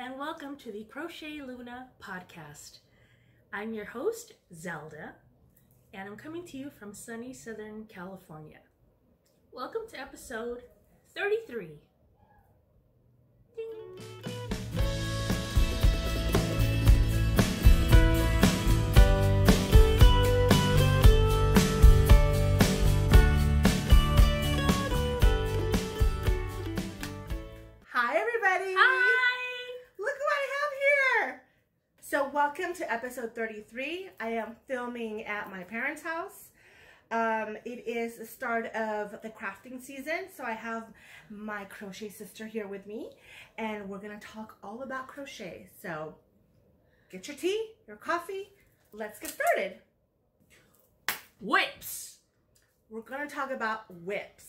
and welcome to the Crochet Luna podcast. I'm your host, Zelda, and I'm coming to you from sunny Southern California. Welcome to episode 33. Ding. Hi everybody! Hi! Look who I have here! So welcome to episode 33. I am filming at my parents' house. It is the start of the crafting season, so I have my crochet sister here with me, and we're going to talk all about crochet. So get your tea, your coffee, let's get started. WIPs! We're going to talk about WIPs.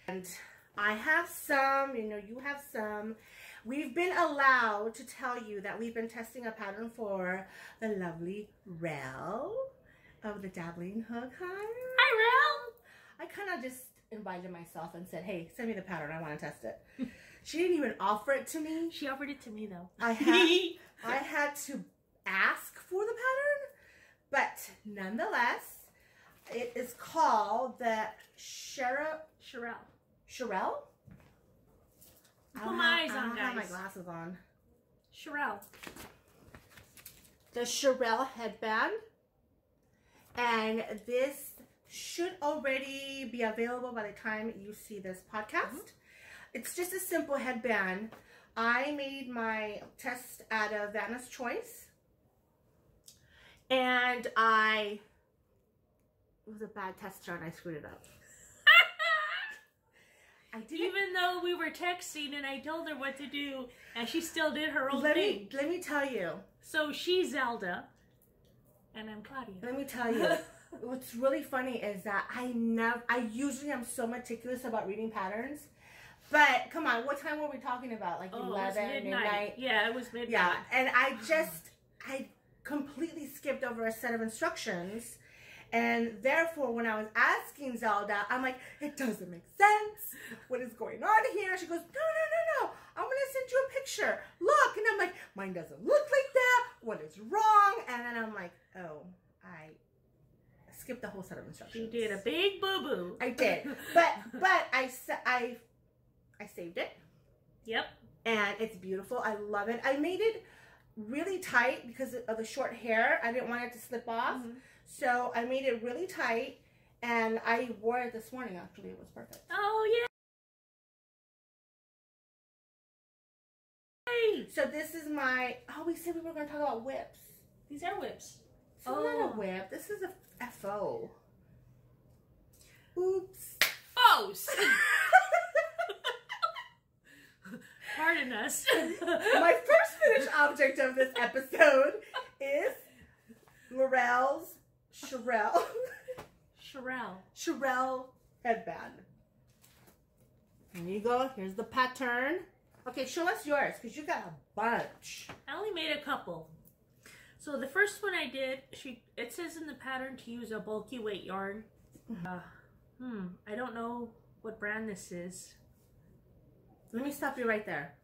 And I have some, you have some. We've been allowed to tell you that we've been testing a pattern for the lovely Rell of the Dabbling Hook. Hi, Rell! I kind of just invited myself and said, hey, send me the pattern. I want to test it. She didn't even offer it to me. She offered it to me, though. I had to ask for the pattern, but nonetheless, it is called the Shirelle. Put my eyes on, I don't have my guys. glasses on. Shirelle. The Shirelle headband. And this should already be available by the time you see this podcast. It's just a simple headband. I made my test out of Vanna's Choice. And it was a bad tester and I screwed it up. Even though we were texting and I told her what to do, and she still did her own thing. Let me tell you. So she's Zelda, and I'm Claudia. Let me tell you. What's really funny is that I usually am so meticulous about reading patterns. But come on, what time were we talking about? Like 11, midnight? Yeah, it was midnight. Yeah, and I completely skipped over a set of instructions. And therefore, when I was asking Zelda, I'm like, it doesn't make sense. What is going on here? She goes, no. I'm going to send you a picture. Look. And I'm like, mine doesn't look like that. What is wrong? And then I'm like, oh, I skipped the whole set of instructions. You did a big boo-boo. I did. But I saved it. Yep. And it's beautiful. I love it. I made it really tight because of the short hair. I didn't want it to slip off. So I made it really tight, and I wore it this morning, actually. It was perfect. Oh, yay! So this is my, we said we were going to talk about WIPs. These are WIPs. It's not a WIP. This is a FO. Oops. FOs! Pardon us. My first finished object of this episode is Laurell's Shirelle headband. There you go. Here's the pattern. Okay, show us yours because you got a bunch. I only made a couple. So the first one I did, it says in the pattern to use a bulky weight yarn. I don't know what brand this is. Let me stop you right there.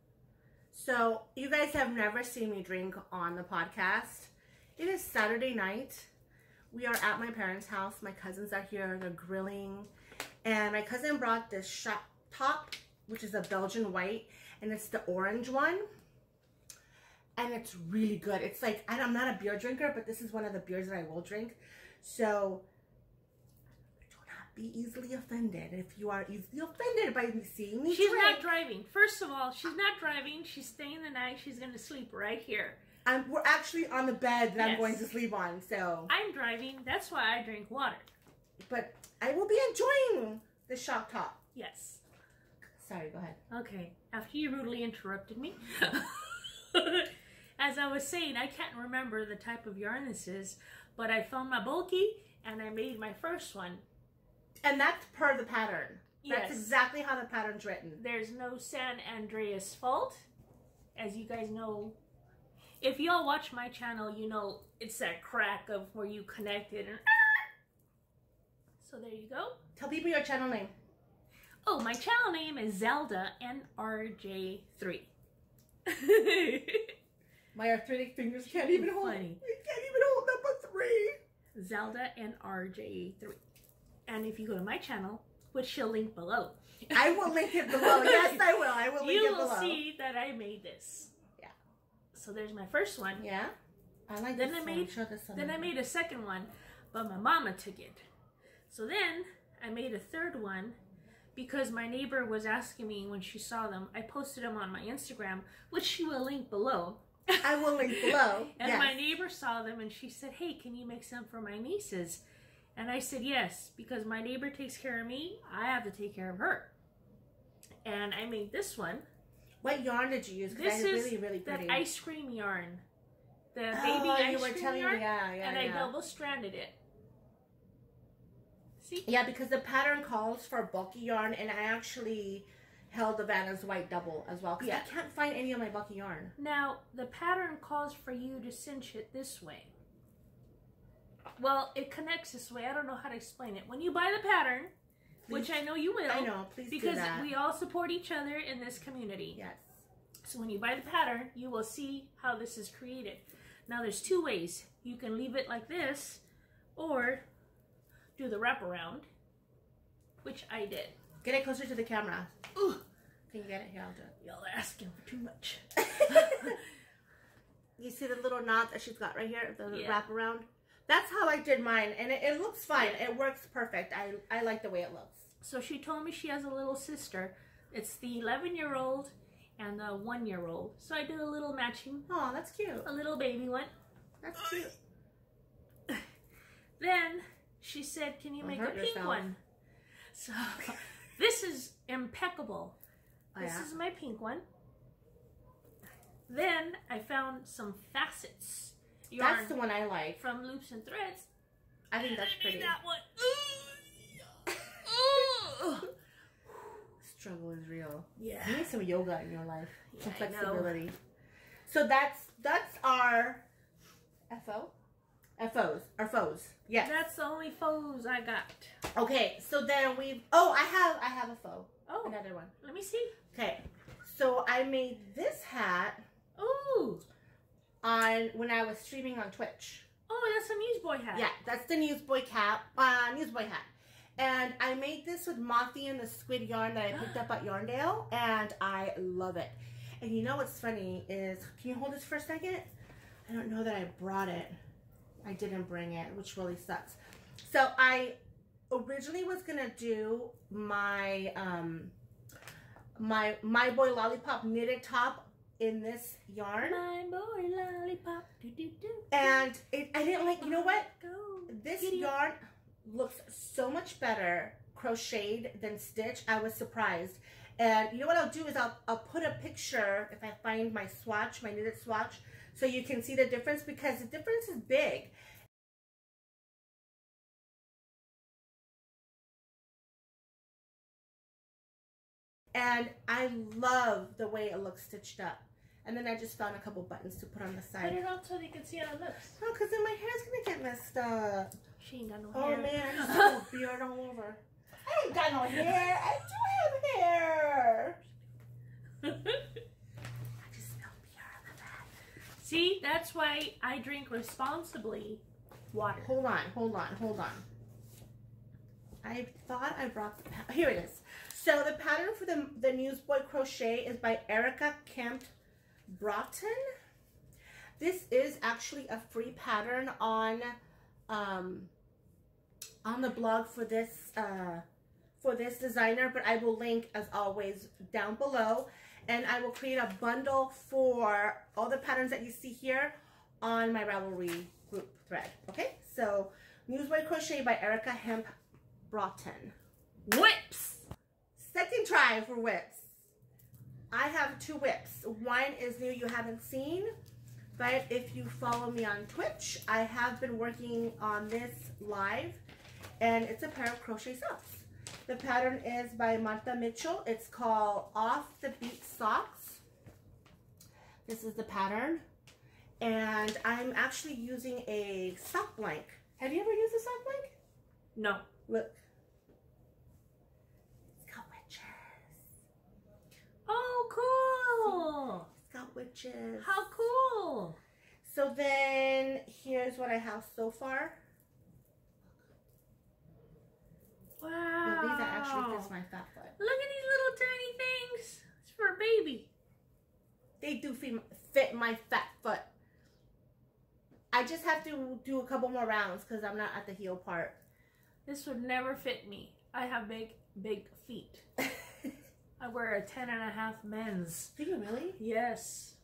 So you guys have never seen me drink on the podcast. It is Saturday night. We are at my parents' house. My cousins are here. They're grilling. And my cousin brought this shop top, which is a Belgian white. And it's the orange one. And it's really good. It's like, I'm not a beer drinker, but this is one of the beers that I will drink. So do not be easily offended. If you are easily offended by me seeing me She's drink. not driving. First of all, she's not driving. She's staying the night. She's going to sleep right here. We're actually on the bed that I'm going to sleep on, so. I'm driving. That's why I drink water. But I will be enjoying the shock top. Yes. Sorry, go ahead. Okay. After you rudely interrupted me. As I was saying, I can't remember the type of yarn this is, but I found my bulky and I made my first one. And that's per the pattern. Yes. That's exactly how the pattern's written. There's no San Andreas fault. As you guys know, if y'all watch my channel, you know it's that crack of where you connect it and so there you go. Tell people your channel name. Oh, my channel name is Zelda NRJ3. My arthritic fingers can't even hold. Funny. I can't even hold number 3. Zelda and RJ3. And if you go to my channel, which she'll link below. I will link it below. Yes, I will. I will link it below. You will see that I made this. Yeah. So there's my first one. Yeah. I like then this I one. made Show this one. Then I made a second one, but my mama took it. So then I made a third one because my neighbor was asking me when she saw them. I posted them on my Instagram, which she will link below. I will link below. And yes. my neighbor saw them and she said, "Hey, can you make some for my nieces?" And I said yes, because my neighbor takes care of me. I have to take care of her. And I made this one. What yarn did you use? This is really, really pretty. that ice cream yarn. The baby ice cream yarn. Yeah, and I double-stranded it. See? Yeah, because the pattern calls for bulky yarn, and I actually held the Vanna's white double as well, because I can't find any of my bulky yarn. Now, the pattern calls for you to cinch it this way. Well, it connects this way. I don't know how to explain it. When you buy the pattern, which I know you will. I know, please do because that. we all support each other in this community. Yes. So when you buy the pattern, you will see how this is created. Now, there's 2 ways. You can leave it like this, or do the wraparound, which I did. Get it closer to the camera. Ooh. Can you get it? Here, I'll do it. Y'all are asking for too much. You see the little knot that she's got right here? The wraparound? That's how I did mine, and it looks fine. It works perfect. I like the way it looks. So she told me she has a little sister. It's the 11-year-old and the 1-year-old. So I did a little matching. Oh, that's cute. A little baby one. That's cute. Then she said, "Can you make a pink one?" So this is impeccable. This is my pink one. Then I found some facets yarn. That's the one I like. From Loops and Threads. I think that's pretty. That one. Struggle is real. Yeah. You need some yoga in your life. Some Yeah, flexibility. So that's our FO? FOs. Our foes. Yes. That's the only foes I got. Okay, so then I have a faux. Oh. Another one. Let me see. Okay. So I made this hat Ooh. when I was streaming on Twitch. Oh, that's a Newsboy hat. Yeah, that's the Newsboy hat. And I made this with Mothie and the squid yarn that I picked up at Yarndale, and I love it. And you know what's funny is, can you hold this for a second? I don't know that I brought it. I didn't bring it, which really sucks. So I originally was gonna do my my boy Lollipop knitted top in this yarn. My boy Lollipop. Do, do, do. And I didn't like, you know what? Go. This yarn looks so much better crocheted than stitched. I was surprised. And you know what I'll do is I'll put a picture if I find my swatch, my knitted swatch, so you can see the difference, because the difference is big. And I love the way it looks stitched up. And then I just found a couple buttons to put on the side. Put it on so they can see how it looks. Oh, because then my hair's going to get messed up. She ain't got no Oh hair. man, I just have a beard all over. I ain't got no hair. I do have hair. I just smell beer on the back. See, that's why I drink responsibly water. Hold on. I thought I brought the pattern. Here it is. So the pattern for the Newsboy Crochet is by Erica Kempf Broughton. This is actually a free pattern on the blog for this designer, but I will link as always down below, and I will create a bundle for all the patterns that you see here on my Ravelry group thread. Okay, so Newsboy Crochet by Erica Kempf Broughton. WIPs. Second try for WIPs. I have 2 WIPs. One is new, you haven't seen, but if you follow me on Twitch, I have been working on this live, and it's a pair of crochet socks. The pattern is by Marta Mitchell. It's called Off the Beat Socks. This is the pattern, and I'm actually using a sock blank. Have you ever used a sock blank? No. Look. It's got wedges. Oh, cool. It's got witches. How cool! So then, here's what I have so far. Wow. Well, these are actually fits my fat foot. Look at these little tiny things. It's for a baby. They do fit my fat foot. I just have to do a couple more rounds because I'm not at the heel part. This would never fit me. I have big feet. I wear a 10.5 men's. Do you really? Yes.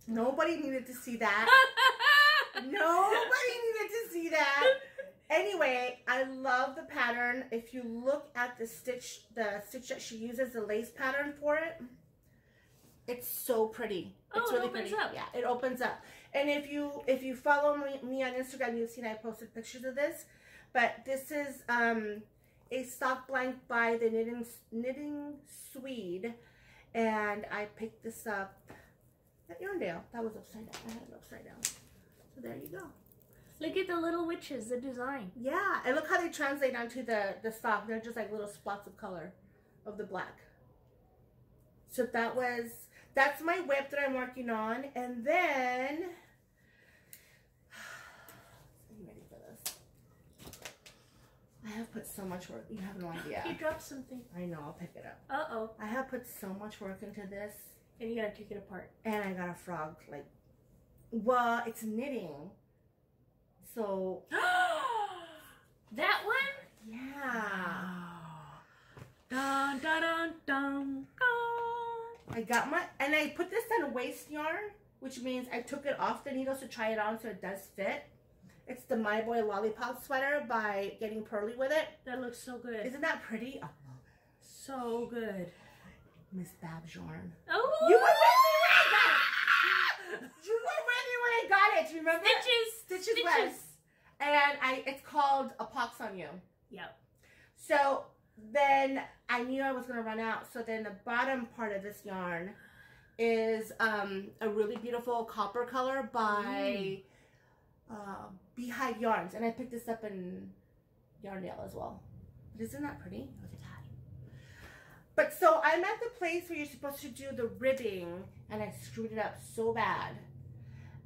Nobody needed to see that. Nobody needed to see that. Anyway, I love the pattern. If you look at the stitch that she uses, the lace pattern for it, it's so pretty. It's really pretty. Up. Yeah, it opens up. And if you follow me on Instagram, you've seen I posted pictures of this. But this is a sock blank by the Knitting Swede, and I picked this up at Yarndale. That was upside down. I had it upside down. So there you go. Look at the little witches, the design. Yeah, and look how they translate onto the sock. They're just like little spots of color of the black. So that's my whip that I'm working on. And then, I'm ready for this. I have put so much work. You have no idea. You dropped something. I know, I'll pick it up. Uh-oh. I have put so much work into this. And you gotta take it apart. And I got a frog, like, well, it's knitting. So. That one? Yeah. Dun, dun, dun, dun, dun. I got and I put this on waist yarn, which means I took it off the needles to try it on so it does fit. It's the My Boy Lollipop sweater by Getting Pearly with It. That looks so good. Isn't that pretty? Oh, so good. Miss Babs yarn. Oh! You were with me when I got it! You were with me when I got it, remember? Stitches West. And it's called A Pox on You. Yep. So then I knew I was going to run out. So then the bottom part of this yarn is a really beautiful copper color by Beehive Yarns. And I picked this up in Yarndale as well. But isn't that pretty? Look at that. But so I'm at the place where you're supposed to do the ribbing, and I screwed it up so bad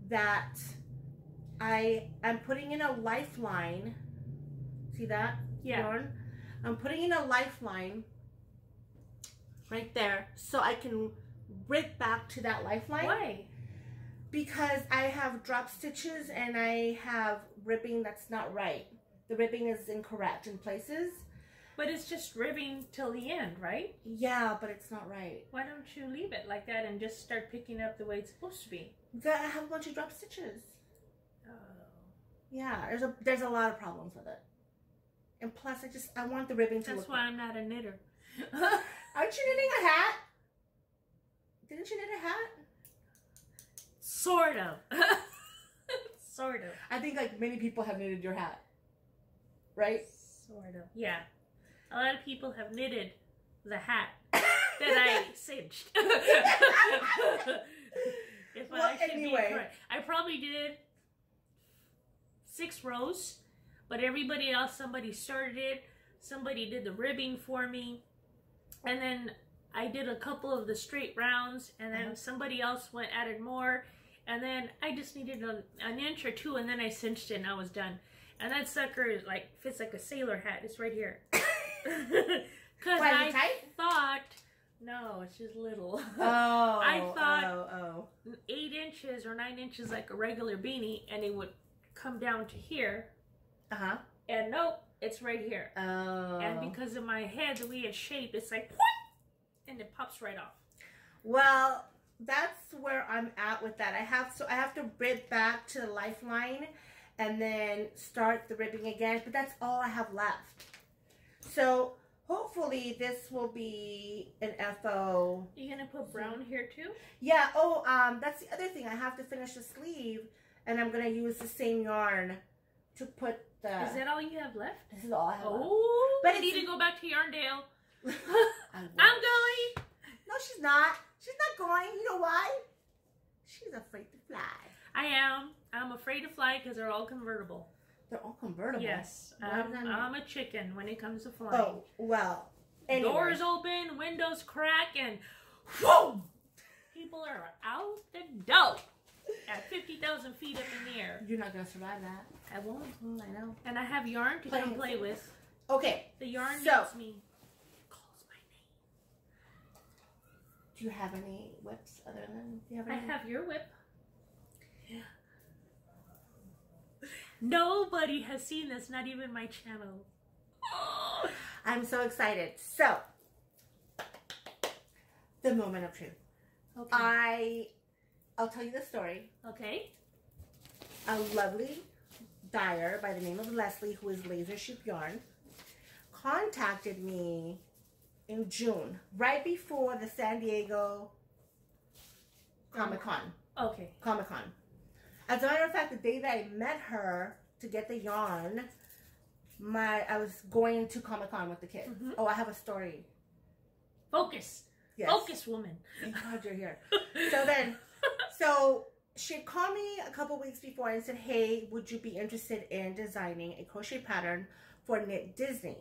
that I'm putting in a lifeline. See that? Yeah. Yarn? I'm putting in a lifeline right there so I can rip back to that lifeline. Why? Because I have drop stitches and I have ribbing that's not right. The ribbing is incorrect in places. But it's just ribbing till the end, right? Yeah, but it's not right. Why don't you leave it like that and just start picking up the way it's supposed to be? I have a bunch of drop stitches. Oh. Yeah, there's a lot of problems with it. And plus, I want the ribbing to look. That's why I'm not a knitter. Aren't you knitting a hat? Didn't you knit a hat? Sort of. Sort of. I think like many people have knitted your hat. Right? Sort of. Yeah. A lot of people have knitted the hat that I cinched. I probably did 6 rows, but everybody else, somebody started it, somebody did the ribbing for me, and then I did a couple of the straight rounds, and then somebody else added more, and then I just needed an inch or two, and then I cinched it and I was done. And that sucker is fits like a sailor hat. It's right here. Because I thought, no, it's just little. Oh, I thought 8 inches or 9 inches like a regular beanie, and it would come down to here. Uh-huh. And nope, it's right here. Oh. And because of my head, the way it's shaped, it's like, and it pops right off. Well, that's where I'm at with that. I have to rib back to the lifeline and then start the ribbing again, but that's all I have left. So hopefully this will be an FO. You gonna put brown here too? Yeah. Oh, that's the other thing. I have to finish the sleeve, and I'm gonna use the same yarn to put the. Is that all you have left? This is all I have left. Oh, but I need to go back to Yarndale. I'm going. No, she's not. She's not going. You know why? She's afraid to fly. I am. I'm afraid to fly because they're all convertible. They're all convertible? Yes. I'm a chicken when it comes to flying. Oh, well. Anyway. Doors open, windows crack, and whoa! people are out the door at 50,000 feet up in the air. You're not gonna survive that. I won't. I know. And I have yarn to come play with. Okay. The yarn needs me. Calls my name. Do you have any whips other than? Do you have any? I have your whip. Yeah. Nobody has seen this, not even my channel. I'm so excited. So, the moment of truth. Okay. I'll tell you the story. Okay. A lovely dyer by the name of Leslie, who is Laser Sheep Yarn, contacted me in June, right before the San Diego Comic-Con. Okay. Comic-Con. As a matter of fact, the day that I met her to get the yarn, I was going to Comic-Con with the kids. Mm-hmm. Oh, I have a story. Focus. Yes. Focus, woman. Thank God you're here. So she called me a couple weeks before and said, hey, would you be interested in designing a crochet pattern for Knit Dizzney?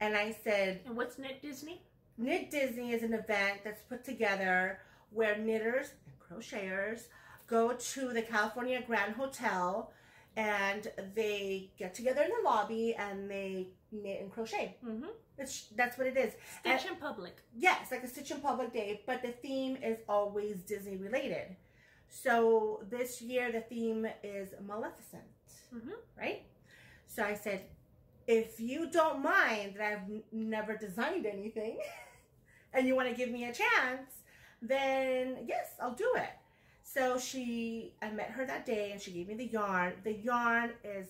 And I said... And what's Knit Dizzney? Knit Dizzney is an event that's put together where knitters and crocheters go to the California Grand Hotel and they get together in the lobby and they knit and crochet. Mm-hmm. That's what it is. Stitch in public. Yeah, it's like a Stitch in Public day, but the theme is always Disney related. So this year the theme is Maleficent, right? So I said, if you don't mind that I've never designed anything and you want to give me a chance, then yes, I'll do it. So I met her that day and she gave me the yarn. The yarn is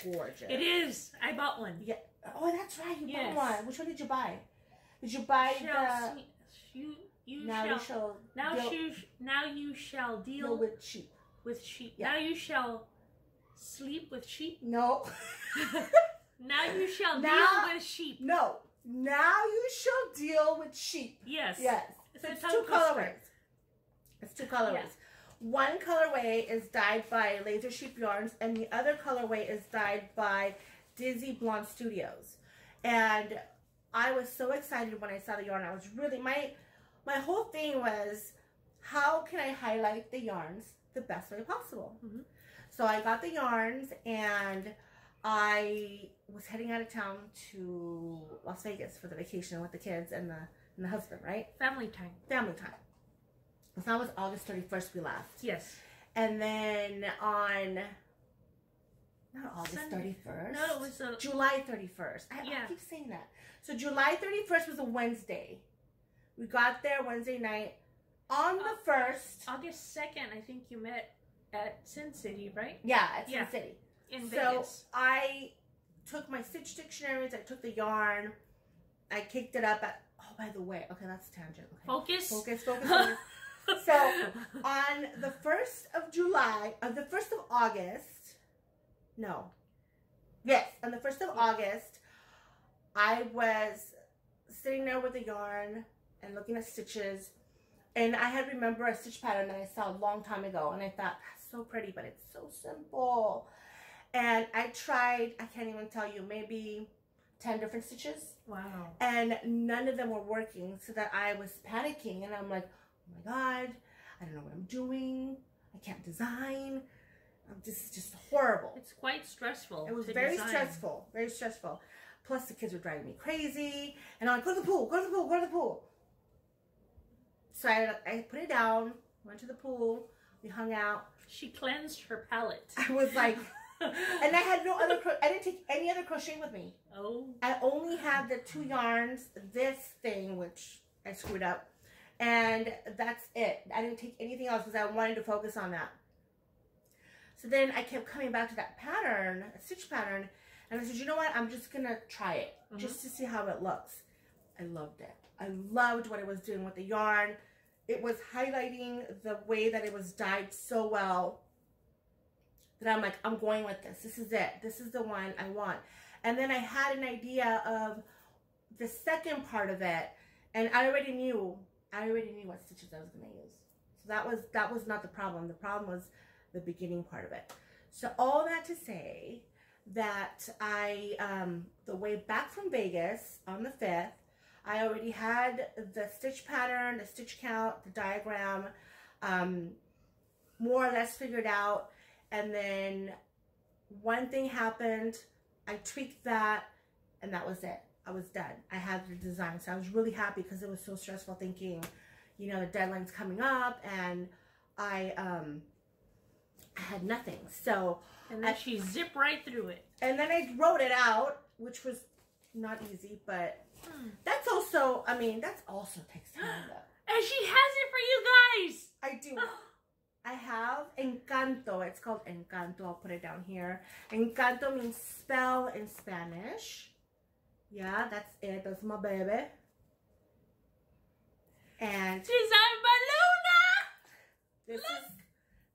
gorgeous. It is. I bought one. Yeah. Oh, that's right. You Yes. bought one. Which one did you buy? Did you buy Now you shall deal with sheep. With sheep. Yeah. Now you shall sleep with sheep. No. Now you shall deal with sheep. No. Now you shall deal with sheep. Yes. Yes. So it's two colorways. It's two colorways. Yeah. One colorway is dyed by Laser Sheep Yarns, and the other colorway is dyed by Dizzy Blonde Studios. And I was so excited when I saw the yarn. I was really, my whole thing was, how can I highlight the yarns the best way possible? Mm-hmm. So I got the yarns and I was heading out of town to Las Vegas for the vacation with the kids and the husband, right? Family time. Family time. So that was August 31st we left. Yes. And then on, not August Sunday. 31st. No, it was July 31st. I keep saying that. So July 31st was a Wednesday. We got there Wednesday night. On the 1st. August 2nd, I think you met at Sin City, right? Yeah, at Sin City. In Vegas. So I took my stitch dictionaries. I took the yarn. I kicked it up at, oh, by the way. Okay, that's a tangent. Okay. Focus. So on the 1st of July, on the 1st of August, no. Yes, on the 1st of August, I was sitting there with the yarn and looking at stitches. And I had remembered a stitch pattern that I saw a long time ago. And I thought, that's so pretty, but it's so simple. And I tried, I can't even tell you, maybe 10 different stitches. Wow. And none of them were working, so that I was panicking. And I'm like, oh my God, I don't know what I'm doing. I can't design. This is just horrible. It's quite stressful. It was very stressful. Very stressful. Plus the kids were driving me crazy. And I'm like, go to the pool, go to the pool, go to the pool. So I put it down, went to the pool, we hung out. She cleansed her palette. I was like, and I had no other, I didn't take any other crochet with me. Oh. I only had the 2 yarns, this thing, which I screwed up. And that's it. I didn't take anything else because I wanted to focus on that. So then I kept coming back to that pattern, a stitch pattern, and I said, you know what? I'm just going to try it just to see how it looks. I loved it. I loved what it was doing with the yarn. It was highlighting the way that it was dyed so well that I'm like, I'm going with this. This is it. This is the one I want. And then I had an idea of the second part of it, and I already knew what stitches I was going to use. So that was not the problem. The problem was the beginning part of it. So all that to say that the way back from Vegas on the 5th, I already had the stitch pattern, the stitch count, the diagram. more or less figured out. And then one thing happened, I tweaked that, and that was it. I was done. I had the design. So I was really happy because it was so stressful thinking, you know, the deadline's coming up, and I had nothing. So and then she zipped right through it. And then I wrote it out, which was not easy, but that's also, I mean, that's also takes time though. And she has it for you guys. I do. I have Encanto. It's called Encanto. I'll put it down here. Encanto means spell in Spanish. Yeah, that's it. That's my baby. And Design Baluna.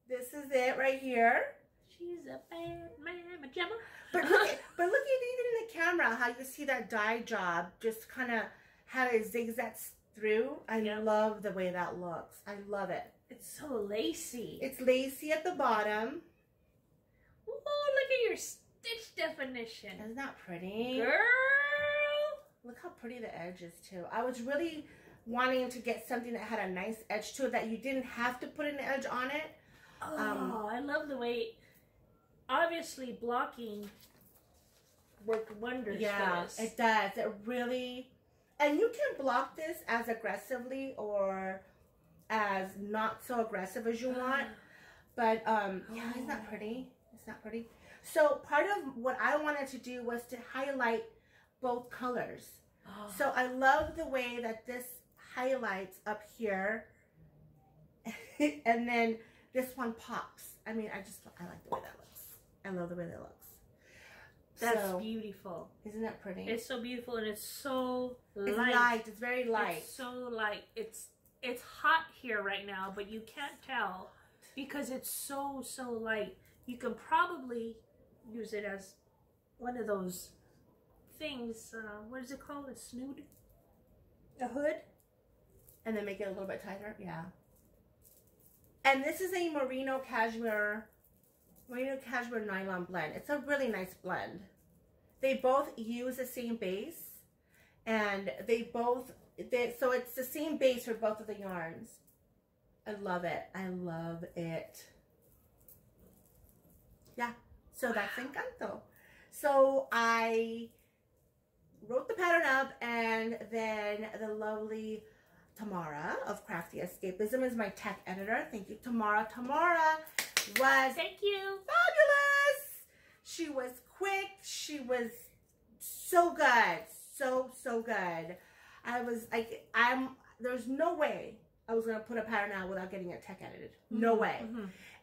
This is it right here. She's a bad man, pajama. But look at even in the camera how you see that dye job just kind of how it zigzags through. I love the way that looks. I love it. It's so lacy. It's lacy at the bottom. Oh, look at your stitch definition. Isn't that pretty? Girl. Look how pretty the edge is too. I was really wanting to get something that had a nice edge to it that you didn't have to put an edge on it. Oh, I love the way, obviously blocking worked wonders for this. It does. It really, and you can block this as aggressively or as not so aggressive as you want. But yeah, isn't that pretty? It's not pretty. So part of what I wanted to do was to highlight both colors. So I love the way that this highlights up here and then this one pops. I mean, I like the way that looks. I love the way that looks. That's beautiful. Isn't that pretty? It's so beautiful, and it's so light. It's light. It's very light. It's so light. It's hot here right now, but you can't tell because it's so light. You can probably use it as one of those things. What is it called? A snood? A hood? And then make it a little bit tighter. Yeah. And this is a merino cashmere nylon blend. It's a really nice blend. They both use the same base, and so it's the same base for both of the yarns. I love it. I love it. Yeah. So that's Encanto. So I wrote the pattern up, and then the lovely Tamara of Crafty Escapism is my tech editor. Thank you, Tamara. Tamara was thank you. Fabulous. She was quick. She was so good. So good. I was like, there's no way I was going to put a pattern out without getting it tech edited. No way.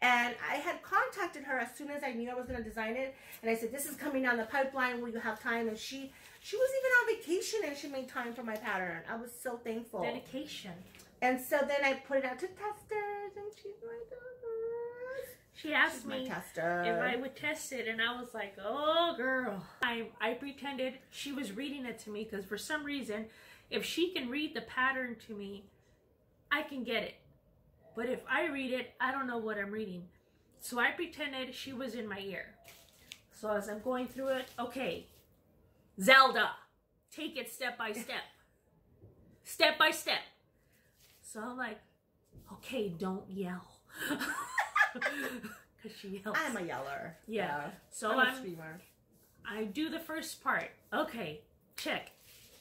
And I had contacted her as soon as I knew I was going to design it. And I said, this is coming down the pipeline. Will you have time? And she was even on vacation, and she made time for my pattern. I was so thankful. Dedication. And so then I put it out to testers, and she's my daughter. She asked me if I would test it, and I was like, oh, girl. I pretended she was reading it to me, because for some reason, if she can read the pattern to me, I can get it. But if I read it, I don't know what I'm reading. So I pretended she was in my ear. So as I'm going through it, okay, Zelda, take it step by step. Step by step. So I'm like, okay, don't yell. Because she yells. I'm a yeller. Yeah. So I'm a screamer. I do the first part. Okay, check.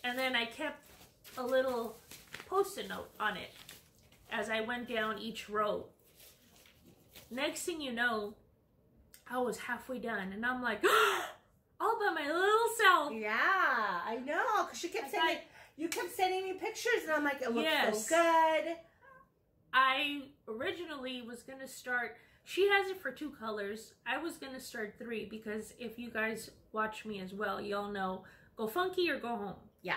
And then I kept a little post-it note on it as I went down each row. Next thing you know, I was halfway done, and I'm like, all by my little self. Yeah, I know, because you kept sending me pictures, and I'm like, it looks so good. I originally was going to start, she has it for 2 colors. I was going to start 3, because if you guys watch me as well, y'all know, go funky or go home. Yeah.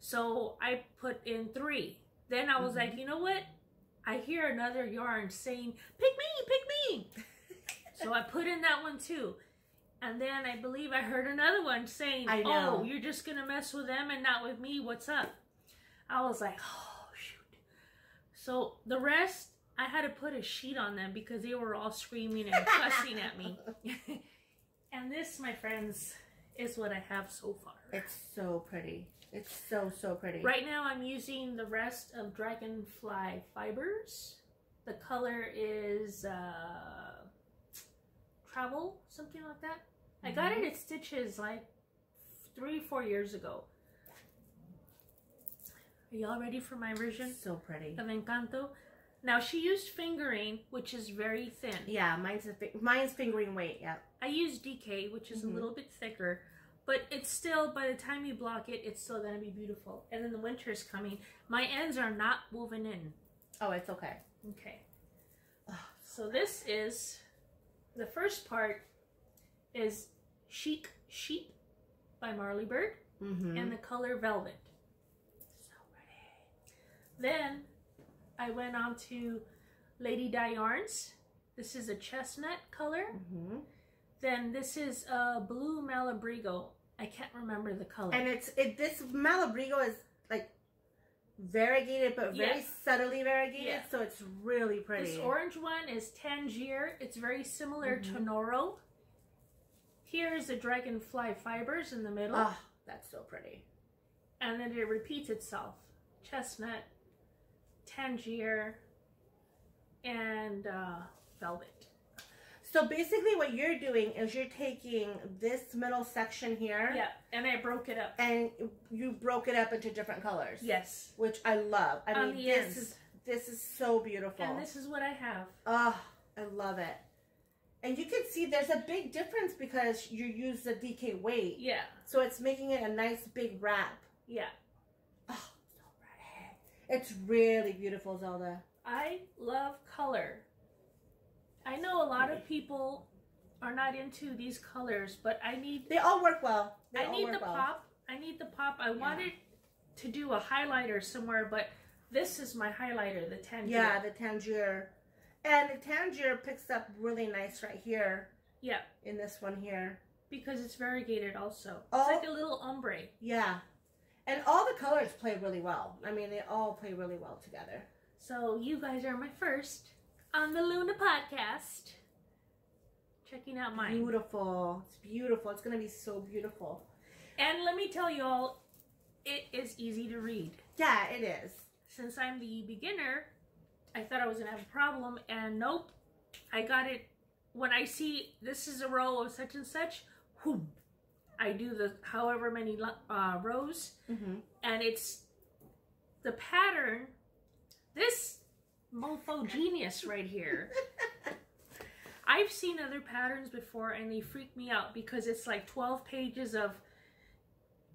So I put in 3. Then I was like, you know what? I hear another yarn saying, pick me. So I put in that one too. And then I believe I heard another one saying, oh, you're just going to mess with them and not with me. What's up? I was like, oh, shoot. So the rest, I had to put a sheet on them because they were all screaming and cussing at me. And this, my friends, is what I have so far. It's so pretty. It's so pretty. Right now I'm using the rest of Dragonfly Fibers. The color is Travel, something like that. I got it at Stitches like 3-4 years ago. Are y'all ready for my version? So pretty. Of Encanto. Now she used fingering, which is very thin. Yeah, mine's fingering weight. Yeah. I used DK, which is a little bit thicker, but it's still, by the time you block it, it's still gonna be beautiful. And then the winter is coming. My ends are not woven in. Oh, it's okay. Okay. So this is, the first part is Chic Sheep by Marley Bird, and the color Velvet. So pretty. Then I went on to Lady Di Yarns. This is a chestnut color. Then this is a blue Malabrigo. I can't remember the color. And this Malabrigo is like variegated, but very subtly variegated, so it's really pretty. This orange one is Tangier. It's very similar to Noro. Here is the dragonfly fibers in the middle. Oh, that's so pretty. And then it repeats itself. Chestnut, Tangier, and Velvet. So basically what you're doing is you're taking this middle section here. Yeah, and I broke it up. And you broke it up into different colors. Yes. Which I love. I mean, this is so beautiful. And this is what I have. Oh, I love it. And you can see there's a big difference because you use the DK weight. Yeah. So it's making it a nice big wrap. Yeah. Oh, so pretty. It's really beautiful, Zelda. I love color. I know a lot of people are not into these colors, but they all work well. I need the pop. I need the pop. I wanted to do a highlighter somewhere, but this is my highlighter, the Tangier. Yeah, the Tangier. And the Tangier picks up really nice right here. Yeah. In this one here. Because it's variegated also. It's like a little ombre. Yeah. And all the colors play really well. I mean, they all play really well together. So you guys are my first on the Luna podcast. Checking out mine. Beautiful. It's beautiful. It's going to be so beautiful. And let me tell you all, it is easy to read. Yeah, it is. Since I'm the beginner, I thought I was going to have a problem, and nope. I got it. When I see this is a row of such and such, whoom, I do the however many rows, and it's the pattern. This mofo genius right here. I've seen other patterns before and they freak me out because it's like 12 pages of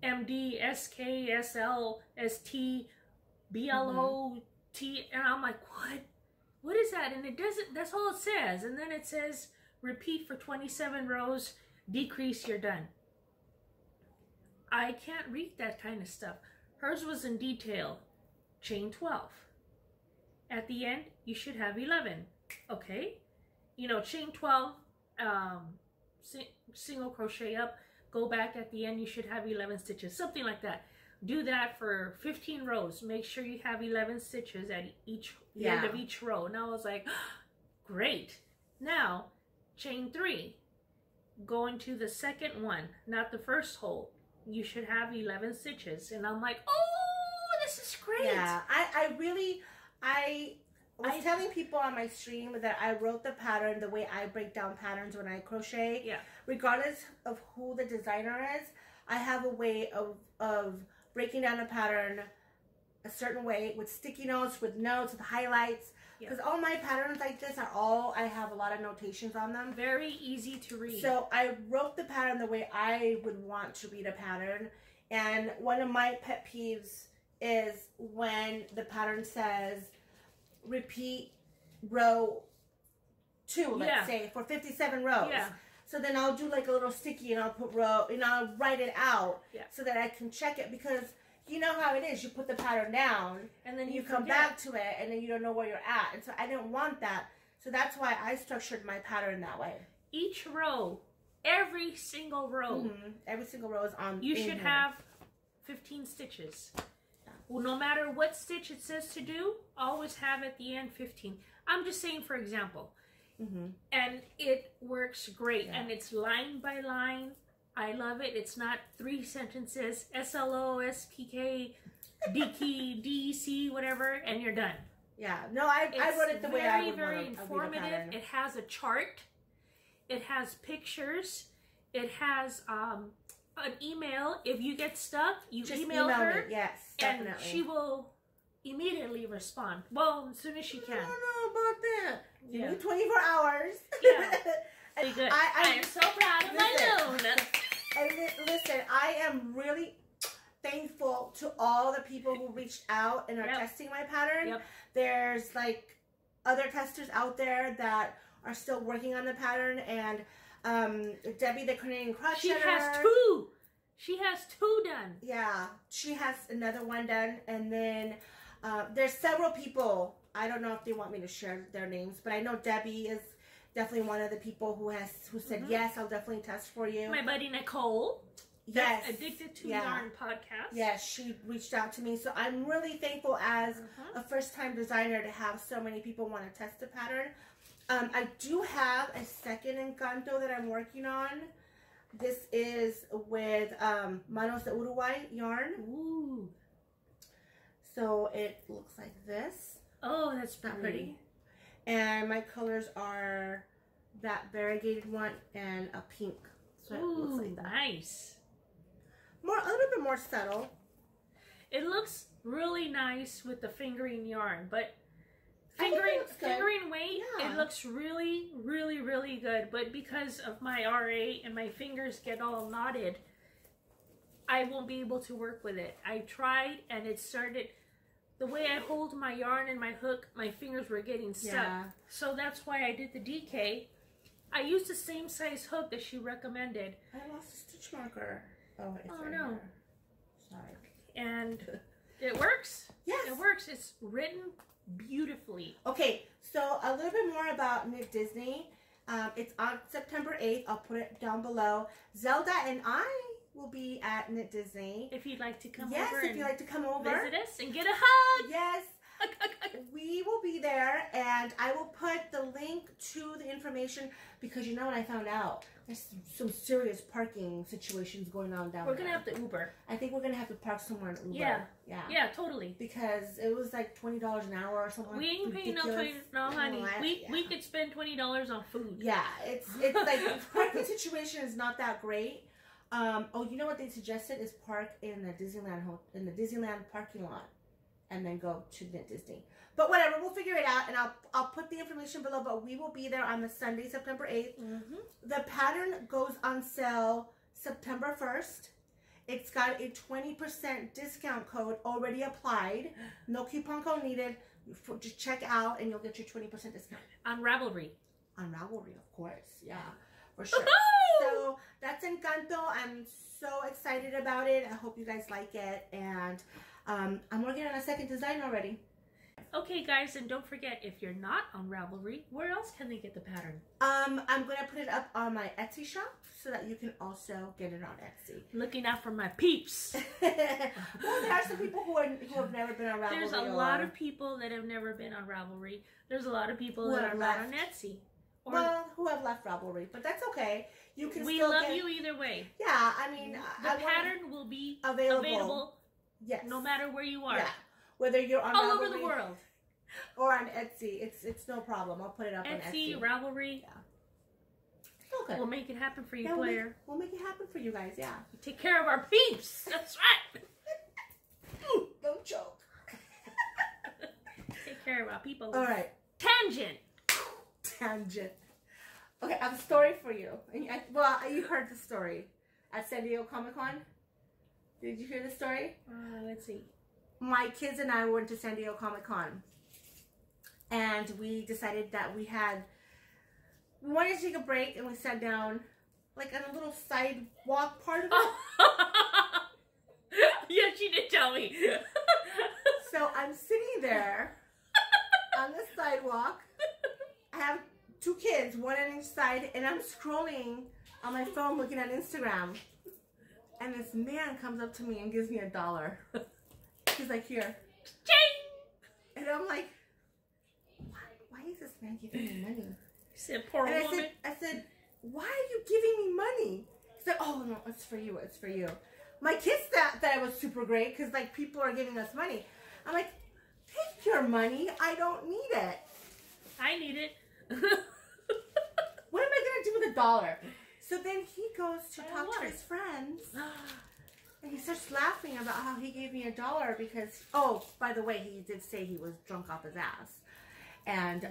MD, SK, SL, ST, BLO, T, and I'm like, what is that? And it doesn't, that's all it says. And then it says repeat for 27 rows, decrease, you're done. I can't read that kind of stuff. Hers was in detail. Chain 12. At the end, you should have 11. Okay? You know, chain 12, single crochet up, go back at the end, you should have 11 stitches. Something like that. Do that for 15 rows. Make sure you have 11 stitches at the end of each row. Now I was like, great. Now, chain 3. Go into the second one, not the first hole. You should have 11 stitches. And I'm like, oh, this is great. Yeah, I was telling people on my stream that I wrote the pattern the way I break down patterns when I crochet. Yeah. Regardless of who the designer is, I have a way of breaking down a pattern a certain way with sticky notes, with notes, with highlights. Because all my patterns like this I have a lot of notations on them. Very easy to read. So I wrote the pattern the way I would want to read a pattern. And one of my pet peeves is when the pattern says repeat row 2, let's say, for 57 rows. Yeah. So then I'll do like a little sticky and I'll put row, and I'll write it out so that I can check it, because you know how it is. You put the pattern down and then you come back to it and then you don't know where you're at. And so I didn't want that. So that's why I structured my pattern that way. Each row, every single row. Every single row is on. You should have 15 stitches. Well, no matter what stitch it says to do, always have at the end 15. I'm just saying, for example. And it works great. And it's line by line. I love it. It's not 3 sentences, SLO, SPK, DK, DC, whatever, and you're done. Yeah. No, I wrote it the way I would very want to. informative. It has a chart. It has pictures. It has an email. If you get stuck, you Just email her. Me. Yes, definitely. And she will immediately respond. Well, as soon as she can. I don't know about that. Yeah. Give me 24 hours. Yeah. Very good. I am so proud of my Luna. And listen, I am really thankful to all the people who reached out and are testing my pattern. Yep. There's like other testers out there that are still working on the pattern, and Debbie, the Canadian crocheter. She has two. She has two done. Yeah, she has another one done, and then there's several people. I don't know if they want me to share their names, but I know Debbie is definitely one of the people who said yes, I'll definitely test for you. My buddy Nicole. Yes. Addicted to Yarn podcast. Yes, she reached out to me. So I'm really thankful as a first-time designer to have so many people want to test the pattern. I do have a second Encanto that I'm working on. This is with Manos de Uruguay yarn. Ooh. So it looks like this. Oh, that's pretty. And my colors are that variegated one and a pink. So it looks like that. Nice. A little bit more subtle. It looks really nice with the fingering yarn, but fingering weight, it looks really, really, really good. But because of my RA and my fingers get all knotted, I won't be able to work with it. I tried, and it started, the way I hold my yarn and my hook, my fingers were getting stuck. Yeah. So that's why I did the DK. I used the same size hook that she recommended. I lost a stitch marker. Oh, it's right no. Here. Sorry. And it works. Yes. It works. It's written beautifully. Okay, so a little bit more about Knit Dizzney. It's on September 8th. I'll put it down below. Zelda and I will be at Knit Dizzney. If you'd like to come over. Yes, if you'd like to come over. Visit us and get a hug. Yes. We will be there, and I will put the link to the information, because you know what I found out? There's some serious parking situations going on down there. We're going to have to Uber. I think we're going to have to park somewhere in Uber. Yeah. Yeah, totally. Because it was like $20 an hour or something. We ain't paying no honey. We could spend $20 on food. Yeah, it's like the parking situation is not that great. Oh, you know what they suggested is park in the Disneyland parking lot, and then go to Knit Dizzney. But whatever, we'll figure it out, and I'll put the information below. But we will be there on the Sunday, September 8th. The pattern goes on sale September 1st. It's got a 20% discount code already applied. No coupon code needed. Just check out, and you'll get your 20% discount. On Ravelry. On Ravelry, of course. Yeah, for sure. So that's Encanto. I'm so excited about it. I hope you guys like it. And I'm working on a second design already. Okay, guys, and don't forget, if you're not on Ravelry, where else can they get the pattern? I'm going to put it up on my Etsy shop so that you can also get it on Etsy. Looking out for my peeps. Well, there are some people who have never been on Ravelry. There's a lot of people that have never been on Ravelry. There's a lot of people that are not on Etsy. Well, who have left Ravelry, but that's okay. You can we still love you either way. Yeah, I mean, the pattern will be available. Yes, no matter where you are. Yeah, whether you're on all Ravelry over the world or on Etsy, it's no problem. I'll put it up on Etsy. Ravelry. Yeah. Okay. We'll make it happen for you, player. We'll make it happen for you guys. Yeah. Take care of our peeps. That's right. Don't choke. Take care of our people. All right. Tangent. Okay, I have a story for you. Well, you heard the story at San Diego Comic-Con. Did you hear the story? Let's see. My kids and I went to San Diego Comic-Con, and we decided that we wanted to take a break, and we sat down like on a little sidewalk part of it. Yeah, she did tell me. So I'm sitting there on the sidewalk. I have two kids, one on each side, and I'm scrolling on my phone looking at Instagram. And this man comes up to me and gives me $1. He's like, here. Ching! And I'm like, why is this man giving me money? He said, poor woman. I said, why are you giving me money? He said, oh, no, it's for you. It's for you. My kids thought that it was super great because, like, people are giving us money. I'm like, take your money. I don't need it. I need it. What am I going to do with $1? So then he goes to talk to his friends. And he starts laughing about how he gave me $1 because, oh, by the way, he did say he was drunk off his ass. And,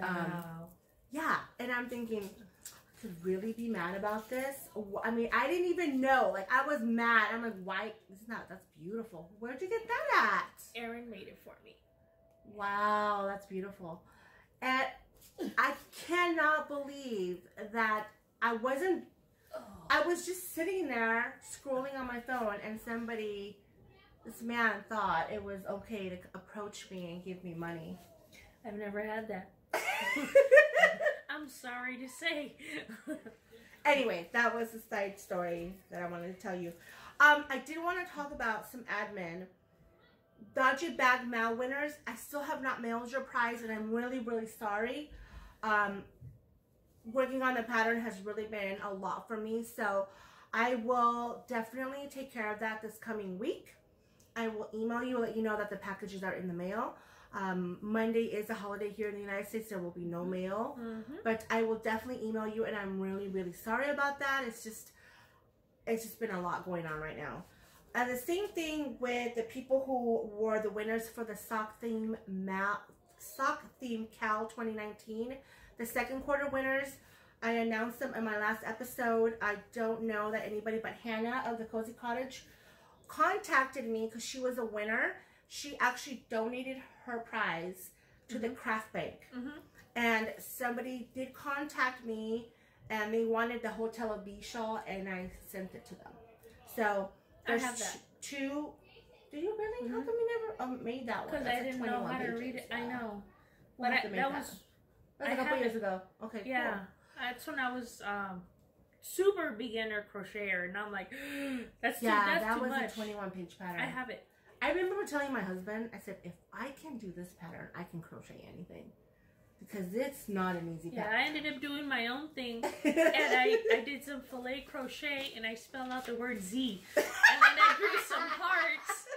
yeah. And I'm thinking, I could really be mad about this? I mean, I didn't even know. Like, I was mad. I'm like, why? That's beautiful. Where'd you get that at? Aaron made it for me. Wow, that's beautiful. And I cannot believe that I was just sitting there scrolling on my phone and this man thought it was okay to approach me and give me money. I've never had that. I'm sorry to say. Anyway, that was the side story that I wanted to tell you. I did want to talk about some admin. Dodgy Bag Mail winners, I still have not mailed your prize and I'm really, really sorry. Working on the pattern has really been a lot for me, so I will definitely take care of that this coming week. I will email you, let you know that the packages are in the mail. Monday is a holiday here in the United States. There will be no mail, but I will definitely email you, and I'm really, really sorry about that. It's just been a lot going on right now. And the same thing with the people who were the winners for the Sock Theme Cal 2019. The second quarter winners, I announced them in my last episode. I don't know that anybody but Hannah of the Cozy Cottage contacted me because she was a winner. She actually donated her prize to the craft bank. And somebody did contact me and they wanted the Hotel of Bishaw and I sent it to them. So there's I have that. two. Do you really? How come you never made that one? Because I didn't know how to read it. I know. We'll But have to make that was a couple years ago. Okay, yeah. cool. That's when I was super beginner crocheter, and I'm like, that's that too was much. a 21-page pattern. I have it. I remember telling my husband, I said, if I can do this pattern, I can crochet anything. Because it's not an easy pattern. Yeah, I ended up doing my own thing. And I did some filet crochet, and I spelled out the word Z. And then I drew some hearts.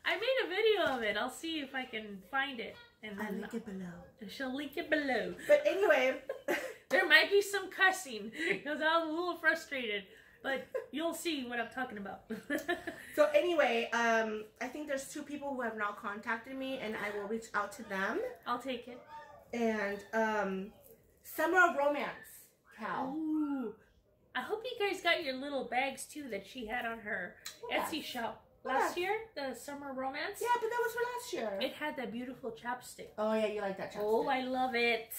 I made a video of it. I'll see if I can find it. And then I'll link it below. She'll link it below. But anyway. There might be some cussing, because I was a little frustrated. But you'll see what I'm talking about. So anyway, I think there's 2 people who have not contacted me, and I will reach out to them. I'll take it. And Summer of Romance, Cal. Ooh. I hope you guys got your little bags, too, that she had on her Etsy shop. Last year, the Summer Romance? Yeah, but that was for last year. It had that beautiful chapstick. Oh, yeah, you like that chapstick. Oh, I love it.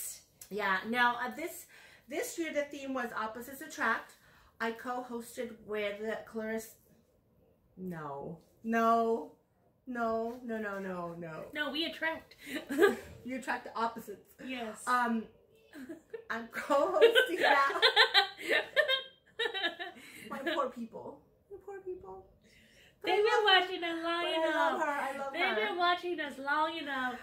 Yeah, now this year the theme was Opposites Attract. I co-hosted with Clarissa. No, we attract. You attract the opposites. Yes. I'm co-hosting that. My poor people. They've been watching us long enough. I love her. They've been watching us long enough.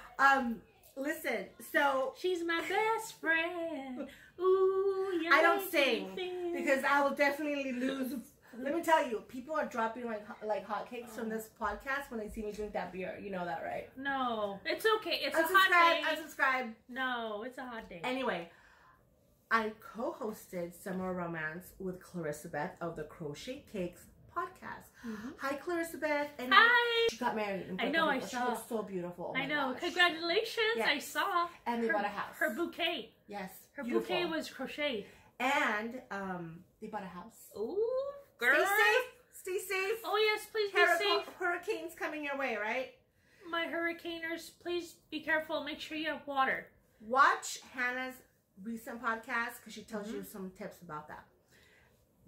Listen, so she's my best friend. Ooh, you're I don't sing because I will definitely lose. Let me tell you, people are dropping like hotcakes from this podcast when they see me drink that beer. You know that, right? No, it's okay. It's a hot day. Unsubscribe. No, it's a hot day. Anyway, I co-hosted Summer Romance with Clarissa Beth of the Crochet Cakes podcast. Hi, Clarissa Beth. And hi. She got married. I know. I saw. She was so beautiful. Oh I know. Gosh. Congratulations. Yes. I saw. And they bought a house. Her bouquet. Yes. Her beautiful. bouquet was crocheted. And they bought a house. Ooh, girl. Stay safe. Stay safe. Oh yes, please be safe. Hurricanes coming your way, right? My hurricaners, please be careful. Make sure you have water. Watch Hannah's recent podcast because she tells you some tips about that.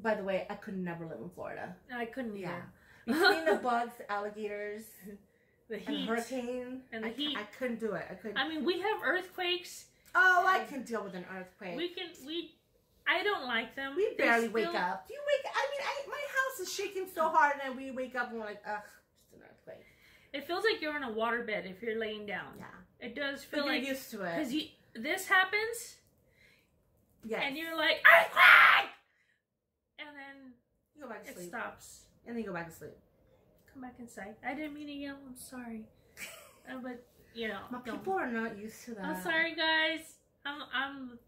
By the way, I could never live in Florida. I couldn't either. Yeah. Between the bugs, alligators, the heat, and hurricane, and the heat. I couldn't do it. I couldn't. I mean, we have earthquakes. Oh, I can deal with an earthquake. I don't like them. We barely wake up. Do you wake? I mean, my house is shaking so hard, and we wake up and we're like, ugh, just an earthquake. It feels like you're in a waterbed if you're laying down. Yeah. It does feel like you're used to it. Because this happens. Yes. And you're like, earthquake! And then you go back to sleep. It stops. And then you go back to sleep. Come back inside. I didn't mean to yell. I'm sorry. But you know. My people are not used to that. I'm sorry, guys. I'm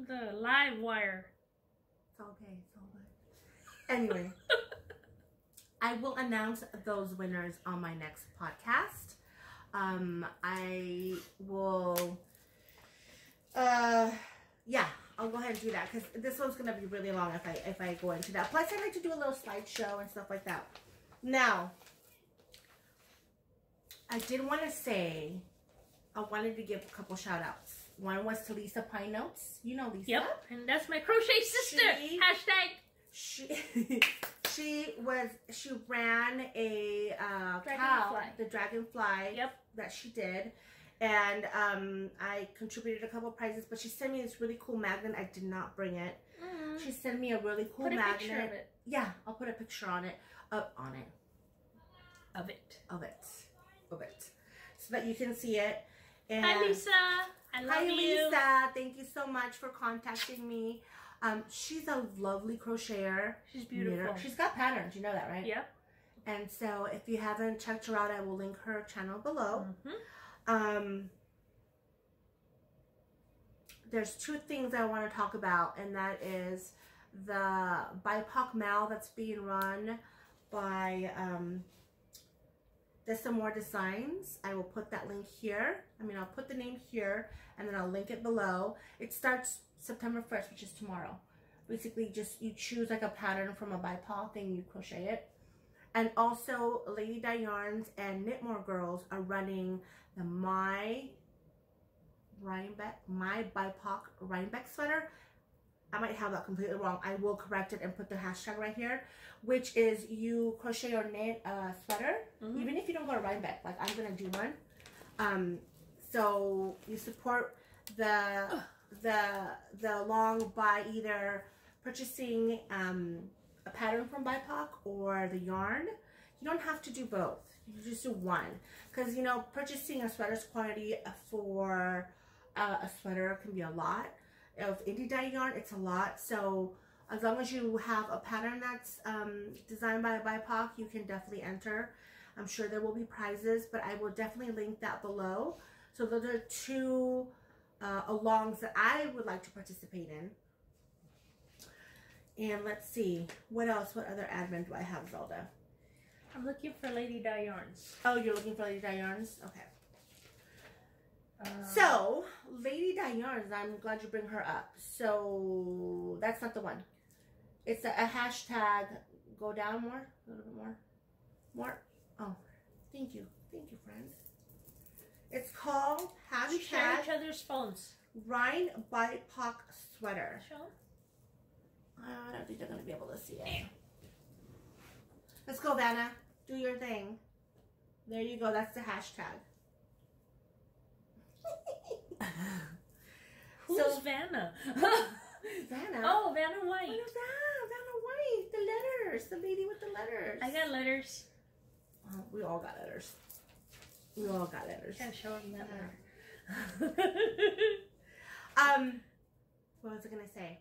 the live wire. It's okay. It's all good. Anyway, I will announce those winners on my next podcast. I will. Yeah, I'll go ahead and do that because this one's gonna be really long if I go into that. Plus, I like to do a little slideshow and stuff like that. Now, I did want to say, I wanted to give a couple shout outs. One was to Lisa Pine Notes. You know Lisa. Yep, and that's my crochet sister. She ran a the dragonfly. Yep. That she did. And I contributed a couple prizes, but she sent me this really cool magnet. I did not bring it. She sent me a really cool magnet. Put a picture of it. Yeah, I'll put a picture on it. Of it. So that you can see it. And hi, Lisa. I love you. Hi, Lisa. Thank you so much for contacting me. She's a lovely crocheter. She's beautiful. She's got patterns. You know that, right? Yep. And so if you haven't checked her out, I will link her channel below. There's two things I want to talk about, and that is the bipocma that's being run by Desamour Designs. I will put that link here. I'll put the name here, and then I'll link it below. It starts September 1st, which is tomorrow. Basically, just you choose like a pattern from a bipoc and you crochet it. And also, Lady Di Yarns and Knitmore Girls are running the My Bipoc Rhinebeck sweater. I might have that completely wrong. I will correct it and put the hashtag right here, which is you crochet or knit a sweater, even if you don't go to Rhinebeck. Like I'm gonna do one. So you support the long by either purchasing a pattern from BIPOC or the yarn. You don't have to do both. You just do one, because you know purchasing a sweater's quantity for a sweater can be a lot. Of indie dye yarn, it's a lot. So as long as you have a pattern that's designed by a BIPOC, you can definitely enter. I'm sure there will be prizes, but I will definitely link that below. So those are two alongs that I would like to participate in. And let's see, what else? What other admin do I have, Zelda? I'm looking for Lady Di Yarns. Oh, you're looking for Lady Di Yarns? Okay. So, Lady Di Yarns, I'm glad you bring her up. So, that's not the one. It's a hashtag, go down more, a little bit more. More. Oh, thank you. Thank you, friend. It's called hashtag we share each other's phones. Rhine BIPOC sweater. Show? I don't think they're going to be able to see it. Let's go, Vanna. Do your thing. There you go. That's the hashtag. Who's Vanna? Vanna? Oh, Vanna White. What is that? Vanna White. The letters. The lady with the letters. I got letters. Oh, we all got letters. We all got letters. Can't show them that letter. What was I going to say?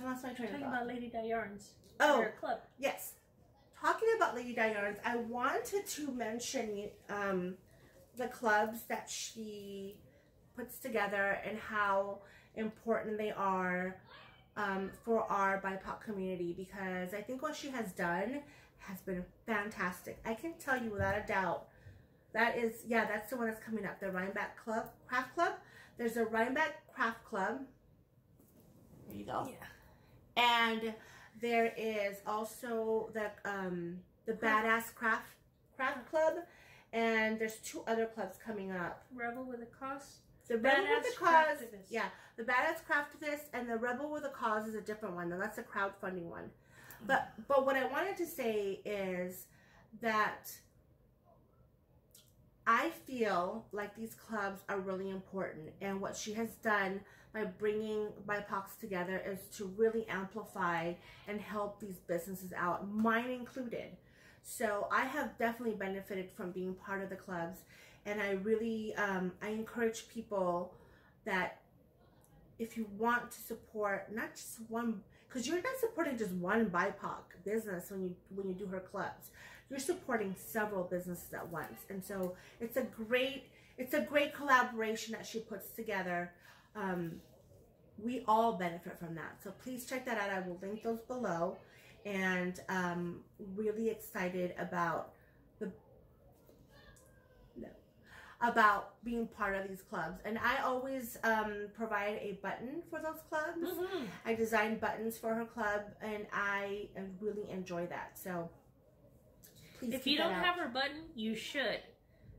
I lost my train of thought. Talking about Lady Di Yarns. Oh, her club. Yes. Talking about Lady Di Yarns, I wanted to mention the clubs that she puts together and how important they are for our BIPOC community, because I think what she has done has been fantastic. I can tell you without a doubt, that's the one that's coming up, the Rhinebeck Craft Club. There's a Rhinebeck Craft Club. There you go. Yeah. And there is also the Badass Craft Club, and there's two other clubs coming up. Rebel with a Cause. The Rebel with a Cause, yeah, the Badass Craftivist, and the Rebel with a Cause is a different one. Now that's a crowdfunding one. But what I wanted to say is that I feel like these clubs are really important, and what she has done by bringing BIPOCs together is to really amplify and help these businesses out, mine included. So I have definitely benefited from being part of the clubs, and I really I encourage people that if you want to support not just one, because you're not supporting just one BIPOC business when you do her clubs. you're supporting several businesses at once. And so it's a great collaboration that she puts together. We all benefit from that. So please check that out. I will link those below. And really excited about about being part of these clubs. And I always provide a button for those clubs. Mm-hmm. I design buttons for her club, and I really enjoy that. So please if you don't have her button, you should.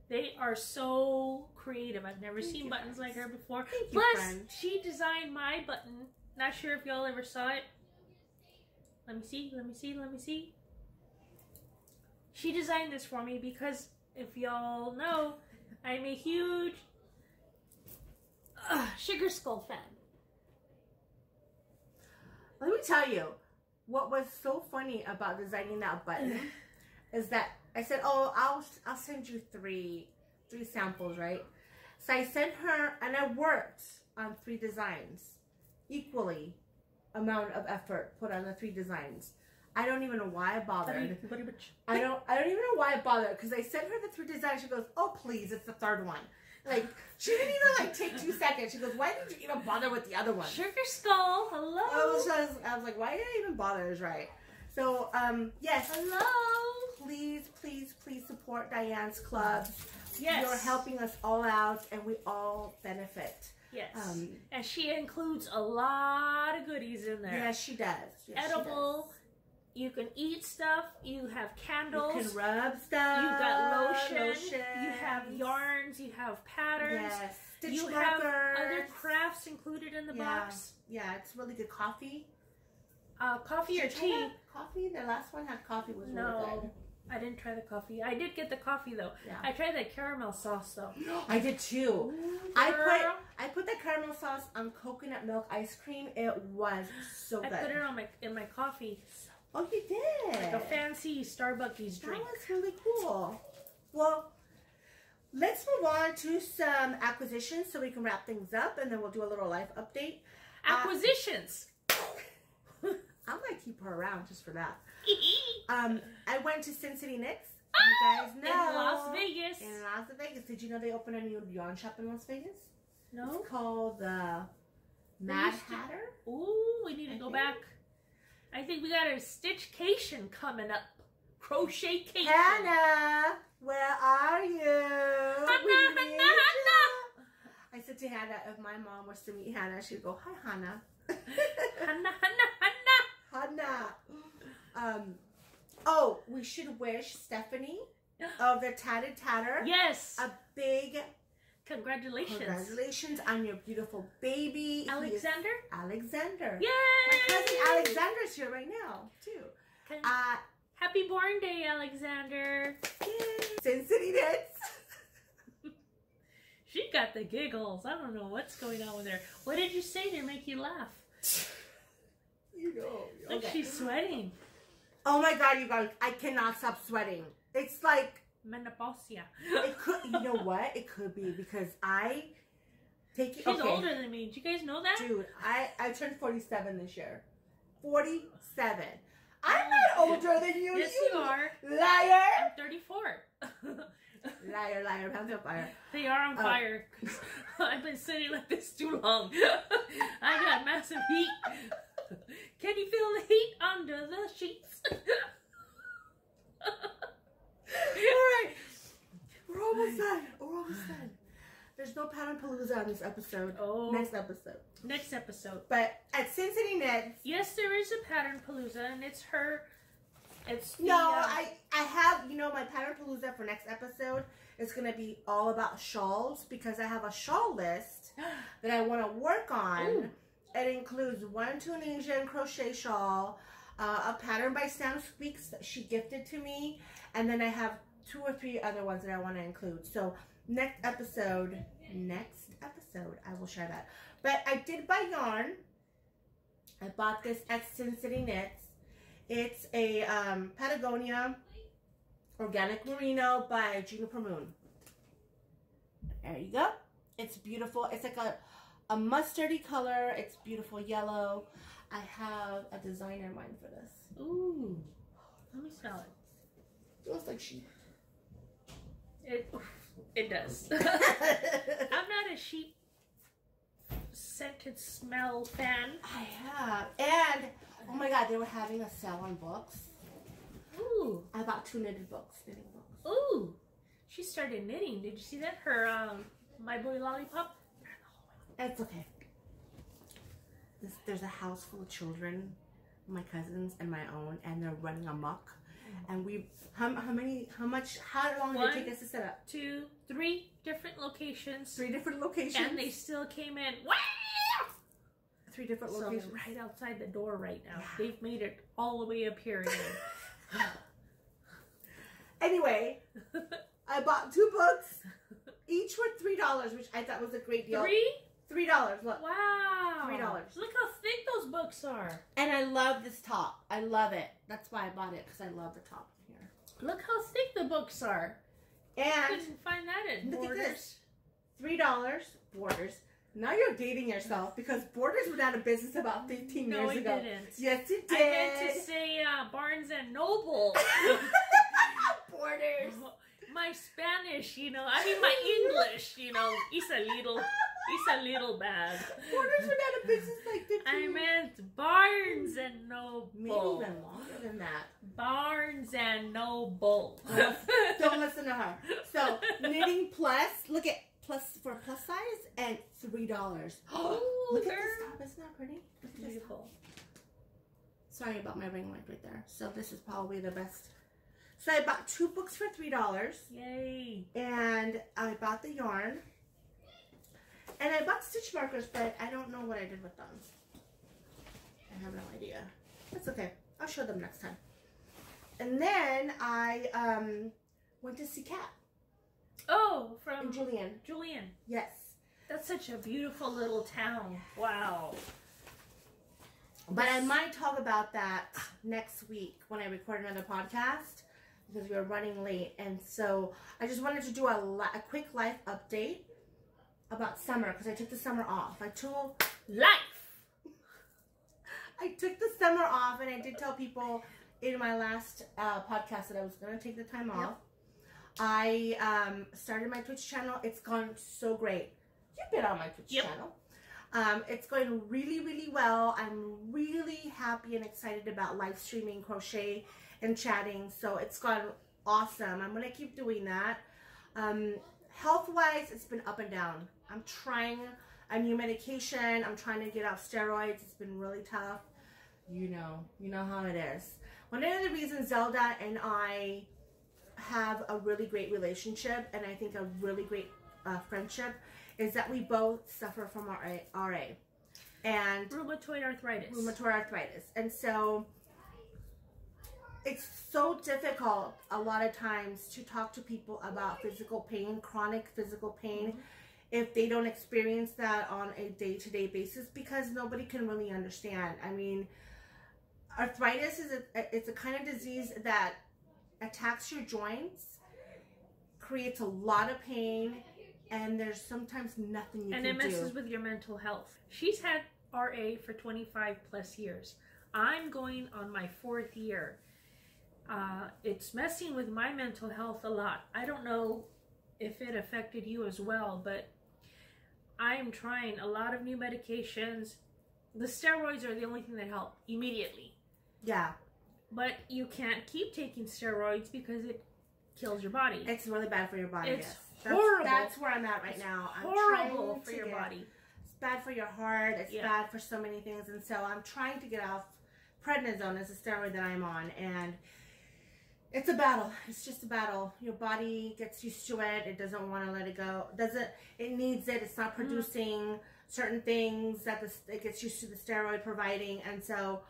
They are so creative. I've never seen buttons like her before. Plus, she designed my button. Not sure if y'all ever saw it. Let me see. She designed this for me because if y'all know, I'm a huge Sugar Skull fan. Let me tell you, what was so funny about designing that button is that I said, oh, I'll send you three samples, right? So I sent her, and I worked on 3 designs, equally amount of effort put on the 3 designs. I don't even know why I bothered. I don't even know why I bothered, because I sent her the 3 designs. She goes, oh please, it's the 3rd one. Like, she didn't even like take 2 seconds. She goes, why did you even bother with the other one? Sugar Skull, hello. I was like, why did I even bother? Is right. So yes, hello. Please support Diane's clubs. Yes, you're helping us all out, and we all benefit. Yes, and she includes a lot of goodies in there. Yes, she does. Yes, edible. She does. You can eat stuff. You have candles. You can rub stuff. You've got lotion. You have yarns. You have patterns. Yes. Stitch you markers. Have other crafts included in the box. Yeah, it's really good. Coffee. Coffee or tea? Coffee. The last one had coffee. Was really good. I didn't try the coffee. I did get the coffee though. Yeah. I tried the caramel sauce though. I did too. Ooh, I put the caramel sauce on coconut milk ice cream. It was so good. I put it on in my coffee. Oh, you did? Like a fancy Starbucks drink. That was really cool. Well, let's move on to some acquisitions so we can wrap things up, and then we'll do a little life update. Acquisitions. I might keep her around just for that. I went to Sin City Knits. You guys know. In Las Vegas. In Las Vegas. Did you know they opened a new yarn shop in Las Vegas? No. It's called the Mad Hatter. Ooh, we need to go back. I think we got a stitchcation coming up. Crochetcation. Hannah, where are you? Hannah. I said to Hannah, if my mom was to meet Hannah, she'd go, hi, Hannah. Hannah. Oh, we should wish Stephanie of the Tatted Tatter. Yes. A big congratulations. Congratulations on your beautiful baby. Alexander? Alexander. Yay! My cousin Alexander's here right now, too. Happy born day, Alexander. Yay. Sin City Knits. She got the giggles. I don't know what's going on with her. What did you say to make you laugh? You know. Look, she's sweating. Oh my God, you guys, I cannot stop sweating. It's like menopausia. It could, you know what? It could be because I take it. She's older than me. Did you guys know that? Dude, I turned 47 this year. 47. I'm not older than you. Yes, you are. Liar. I'm 34. Liar, liar, hands on fire. They are on fire. I've been sitting like this too long. I got massive heat. Can you feel the heat under the sheets? Alright. We're almost done. We're almost done. There's no Pattern Palooza on this episode. Oh. Next episode. Next episode. But at Sin City Knits. Yes, there is a Pattern Palooza, and it's her. It's the, no, I have, you know, my Pattern Palooza for next episode is going to be all about shawls because I have a shawl list that I want to work on. Ooh. It includes one Tunisian crochet shawl, a pattern by Sam Squeaks that she gifted to me, and then I have 2 or 3 other ones that I want to include. So next episode, I will share that. But I did buy yarn. I bought this at Sin City Knits. It's a Patagonia Organic Merino by Juniper Moon. There you go. It's beautiful. It's like a mustardy color. It's beautiful yellow. I have a design in mind for this. Ooh. Let me smell it. It looks like sheep. It does. I'm not a sheep scented smell fan. I have. And, oh my god, they were having a sale on books. Ooh. I bought 2 knitting books. Ooh. She started knitting. Did you see that? Her, My Boy Lollipop? It's okay. There's a house full of children, my cousins and my own, and they're running amok. And how long did it take us to set up? 2, 3 different locations. 3 different locations. And they still came in. Wow! 3 different locations. So right outside the door right now. Yeah. They've made it all the way up here again. Anyway, I bought 2 books. Each were $3, which I thought was a great deal. $3. Look. Wow. $3. Look how thick those books are. And I love this top. I love it. That's why I bought it, because I love the top here. Look how thick the books are. And I couldn't find that at look Borders. At this. $3. Borders. Now you're dating yourself, because Borders went out of business about 15 years ago. No, it didn't. Yes, it did. I meant to say Barnes and Noble. Borders. My Spanish, my English, it's a little bad. Borders went out of business like 15 I meant Barnes and Noble. Maybe even longer than that. Barnes and Noble. Don't listen to her. So, Knitting Plus, look at for plus size, and $3. Oh, look at this top. Isn't that pretty? Look at beautiful. Sorry about my ring light right there. So, this is probably the best. So, I bought 2 books for $3. Yay. And I bought the yarn. And I bought stitch markers, but I don't know what I did with them. I have no idea. That's okay. I'll show them next time. And then I went to see Kat. Oh, from Julian. Julian. Yes. That's such a beautiful little town. Wow. But I might talk about that next week when I record another podcast, because we are running late. And so I just wanted to do a quick life update about summer, because I took the summer off. I took the summer off, and I did tell people in my last podcast that I was going to take the time off. I started my Twitch channel. It's gone so great. You've been on my Twitch channel. It's going really, really well. I'm really happy and excited about live streaming, crochet, and chatting. So it's gone awesome. I'm going to keep doing that. Health-wise, it's been up and down. I'm trying a new medication. I'm trying to get off steroids. It's been really tough. You know how it is. One of the reasons Zelda and I have a really great relationship, and I think a really great friendship, is that we both suffer from RA and rheumatoid arthritis. And so it's so difficult a lot of times to talk to people about physical pain, chronic physical pain, if they don't experience that on a day-to-day basis, because nobody can really understand. I mean, arthritis it's a kind of disease that attacks your joints, creates a lot of pain, and there's sometimes nothing you can do. And it messes with your mental health. She's had RA for 25 plus years. I'm going on my 4th year. It's messing with my mental health a lot. I don't know if it affected you as well, but I'm trying a lot of new medications. The steroids are the only thing that help immediately. Yeah. But you can't keep taking steroids because it kills your body. It's really bad for your body. It's horrible. That's where I'm at right now. I'm horrible for your body. It's bad for your heart. It's bad for so many things. And so I'm trying to get off prednisone, as a steroid that I'm on. And it's a battle. It's just a battle. Your body gets used to it. It doesn't want to let it go. It needs it. It's not producing certain things that it gets used to the steroid providing. And so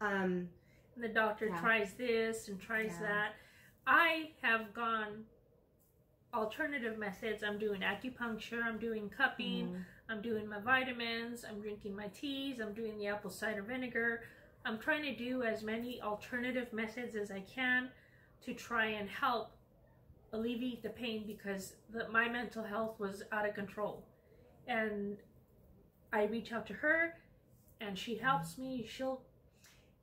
the doctor tries this and tries that. I have gone alternative methods. I'm doing acupuncture, I'm doing cupping, I'm doing my vitamins, I'm drinking my teas, I'm doing the apple cider vinegar. I'm trying to do as many alternative methods as I can to try and help alleviate the pain, because my mental health was out of control. And I reach out to her and she helps me.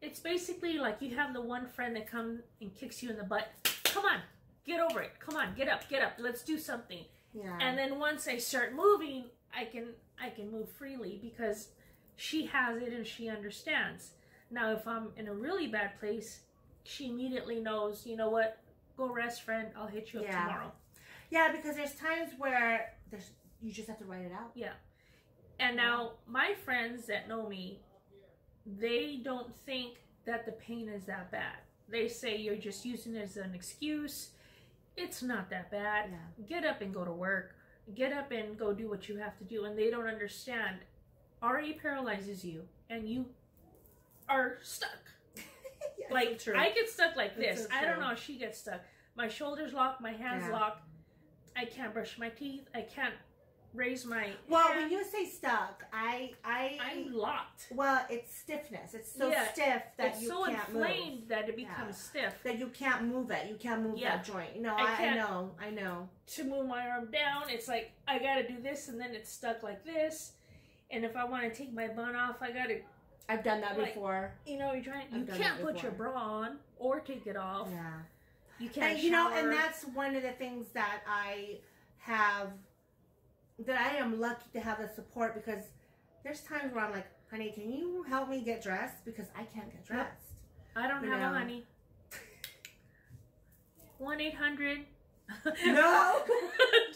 It's basically like you have the one friend that comes and kicks you in the butt. come on, get over it. Come on, get up. Let's do something. Yeah. And then once I start moving, I can move freely because she has it and she understands. Now, if I'm in a really bad place, she immediately knows, you know what? Go rest, friend. I'll hit you up tomorrow. Yeah, because there's times where you just have to write it out. Yeah. And now, my friends that know me, they don't think that the pain is that bad. They say you're just using it as an excuse. It's not that bad. Yeah. Get up and go to work. Get up and go do what you have to do. And they don't understand. RA paralyzes you, and you are stuck. Yeah, like, so true. I get stuck like That's this. so I don't true. know how she gets stuck. My shoulders lock, my hands lock. I can't brush my teeth. I can't raise my hand. When you say stuck, I'm locked. Well, it's stiffness. It's so stiff that you can't move. It's so inflamed that it becomes stiff. That you can't move it. You can't move that joint. No, I know. To move my arm down, it's like, I gotta do this, and then it's stuck like this. And if I want to take my bun off, I gotta... I've done that before. You know, you can't put your bra on or take it off. Yeah. You can't And, you know, and that's one of the things that I am lucky to have the support, because there's times where I'm like, honey, can you help me get dressed? Because I can't get dressed. I don't have a honey. 1-800. No,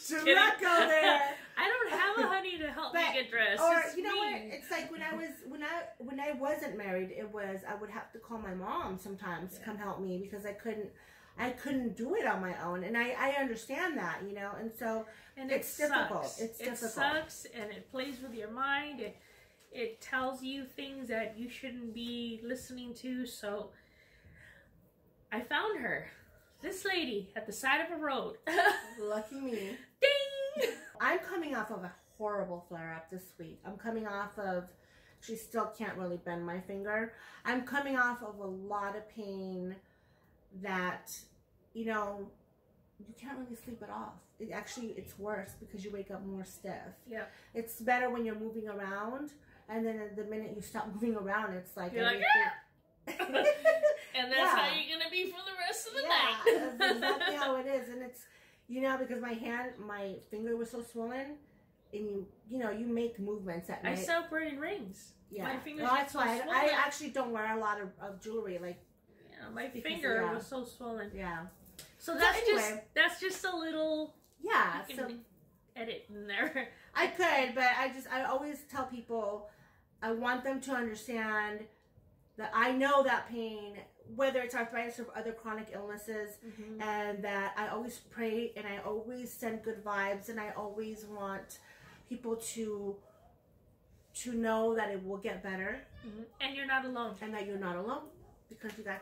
do not go there. I don't have a honey to help me get dressed. Or you know what? It's like when I wasn't married, I would have to call my mom sometimes to come help me, because I couldn't do it on my own, and I understand that, you know, and so it's difficult. It's difficult. It sucks, and it plays with your mind. It tells you things that you shouldn't be listening to. So I found her. This lady at the side of a road. Lucky me. Ding! I'm coming off of a horrible flare-up this week. I'm coming off of, she still can't really bend my finger. I'm coming off of a lot of pain that, you know, you can't really sleep it off. It's worse because you wake up more stiff. Yeah. It's better when you're moving around, and then the minute you stop moving around, it's like you're everything. Like, and that's how you're gonna be for the rest of the night. That's exactly how it is. And it's, you know, because my finger was so swollen, and you know, you make movements at night. I stopped wearing rings. Yeah, my fingers that's so why swollen. I actually don't wear a lot of jewelry. Like, my finger was so swollen. Yeah. So that's just a little. Yeah. You can edit in there. I could, but I always tell people, I want them to understand that I know that pain, whether it's arthritis or other chronic illnesses, and that I always pray and I always send good vibes, and I always want people to know that it will get better. And you're not alone. And that you're not alone, because you got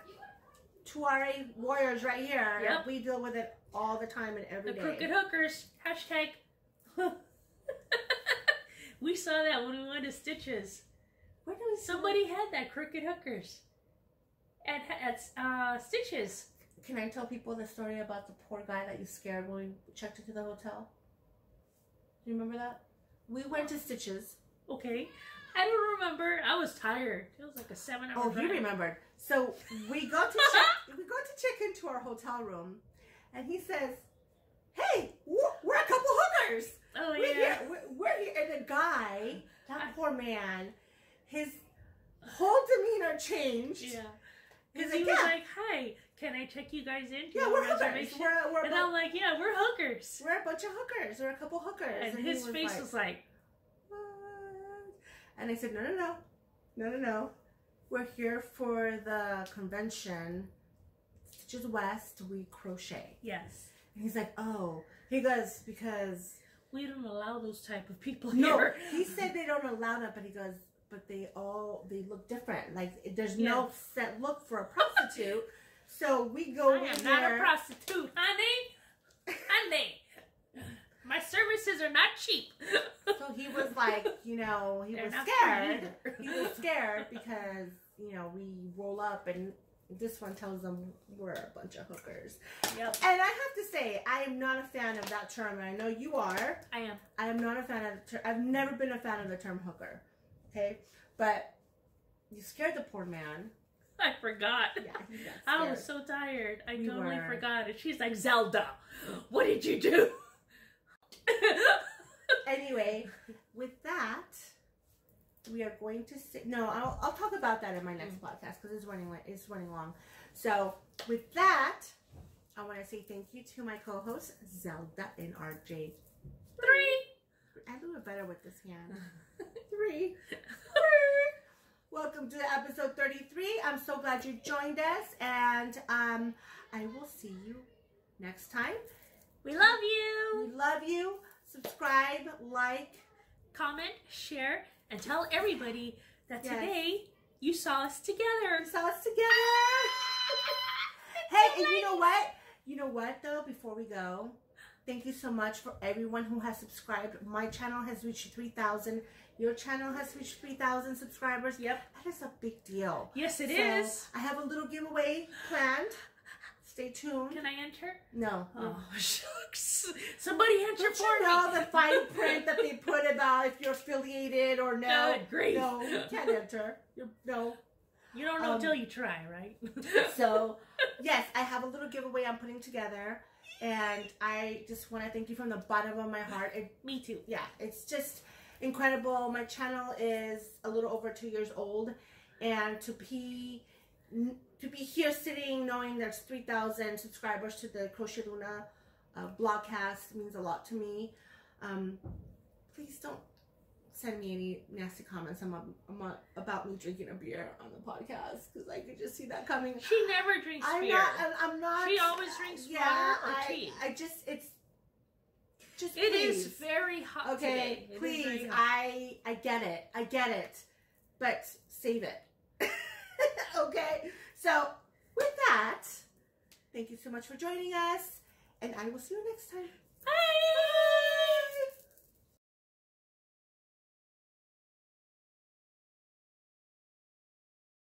2 RA warriors right here. Yep. We deal with it all the time and every day. The crooked hookers. Hashtag. We saw that when we went to Stitches. Where do we Somebody had that, crooked hookers. At Stitches. Can I tell people the story about the poor guy that you scared when we checked into the hotel? Do you remember that? We went to Stitches. Okay. I don't remember. I was tired. It was like a 7-hour drive. You remembered. So we go to check into our hotel room, and he says, "Hey, we're a couple hookers. Oh, we're here. And the guy, that poor man, his whole demeanor changed. Yeah. Because he was like, "Hi, can I check you guys in? Yeah, we're hookers. And I'm like, "Yeah, we're hookers. We're a bunch of hookers. We're a couple hookers." And his face was like, "What?" And I said, No. We're here for the convention. Stitches West, we crochet. Yes. And he's like, "Oh." He goes, "Because we don't allow those type of people no." here. He said they don't allow that, but he goes, "But they look different. Like, there's no set look for a prostitute." So we go in I am here. not a prostitute, honey. Honey. My services are not cheap. So he was like, you know, he was scared. He was scared because, you know, we roll up and this one tells them we're a bunch of hookers. Yep. And I have to say, I am not a fan of that term. I know you are. I am. I am not a fan of the term. I've never been a fan of the term hooker. Okay? But you scared the poor man. I forgot. Yeah, he got I was scared. so tired. I You totally were. forgot it. She's like, Zelda, what did you do? Anyway, with that, we are going to sit. No, I'll talk about that in my next podcast because it's running long. So with that, I want to say thank you to my co-hosts Zelda and RJ. 3. I do it better with this hand. 3. Welcome to episode 33. I'm so glad you joined us, and I will see you next time. We love you. We love you. Subscribe, like, Comment, share, and tell everybody that Yes. today you saw us together. you saw us together. Hey, and you know what? You know what, though, before we go, thank you so much for everyone who has subscribed. My channel has reached 3,000. Your channel has reached 3,000 subscribers. Yep. That is a big deal. Yes, it So, is. I have a little giveaway planned. Stay tuned. Can I enter? No. Oh, shucks. Somebody enter Don't for you me. know the fine print that they put about if you're affiliated or no? Good grief. No, you can't enter. No. You don't know until you try, right? So, yes, I have a little giveaway I'm putting together. And I just want to thank you from the bottom of my heart. Me too. Yeah, it's just incredible. My channel is a little over 2 years old. And to be here sitting knowing there's 3,000 subscribers to the Crochet Luna Vlogcast means a lot to me. Please don't send me any nasty comments about me drinking a beer on the podcast, because I could just see that coming. She never drinks beer. I'm not. She always drinks water or tea. It is very hot okay, today. It is please. very hot. I get it, but save it. Okay, so with that, thank you so much for joining us, and I will see you next time. Bye!